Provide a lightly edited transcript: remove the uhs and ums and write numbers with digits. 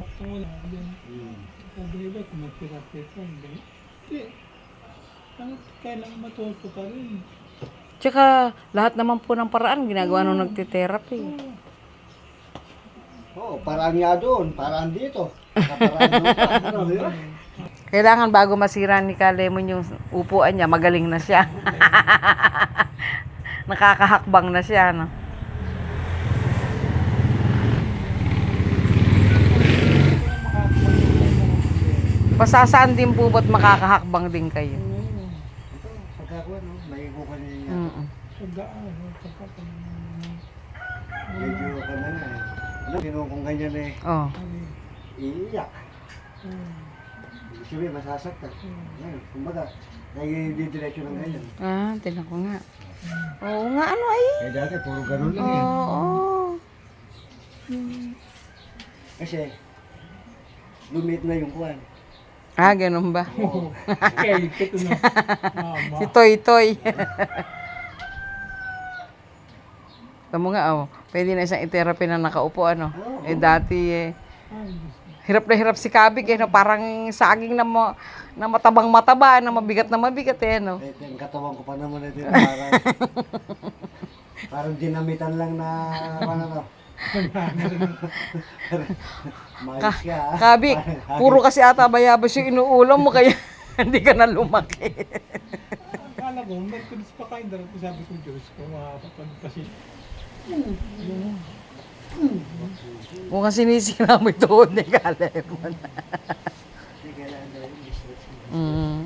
Wala din. Sabi nila kung may tira-tira, hindi. Hindi. Kailangan matuto ka rin. Tsaka lahat naman po ng paraan ginagawa nung nagte-therapy. Oo, paraan nga doon, paraan dito. Paraan doon pa, ano, di ba? Kailangan bago masira ni Kalemon yung upuan niya, magaling na siya. Nakakahakbang na siya, no? Pasasaan din po ba't makakahakbang din kayo? Ito, pagkakuha, no, may ibukan niya. Mm. Sa daan, pagkakon. Medyo ka na nga eh. Ano, kinukong ganyan eh, Oh. iiyak. Ibig sabihin, masasaktan. Ngayon, kumbaga, nagdidiretso ng ganyan. Ah, tinan ko nga. Oo nga, ano ay? Eh dati, puro ganun lang Oo. eh. Oh, Kasi, lumit na yung kuwan. Ah, ganun ba? Okay, ito na. Mama. Si Toy Toy. Tamo nga, oh. Pwede na isang i-therapy na nakaupo, ano? Eh, dati, Ay, hirap na hirap si Kabig, eh, no? Parang saging na matabang-mataba, na mabigat, eh, no? Eh, yung katawan ko pa naman ito, parang, parang dinamitan lang na, ano to. Mayos ka, ah. Kabig, puro kasi ata bayabas yung inuulam mo, kaya hindi ka na lumaki. akala ko, Merkulis pa kayo darating. Sabi ko, Diyos ko, makakapag kasi. Mukhang sinisira mo ito ni Kalemon. Hindi kailangan daw yung distraction. Mm.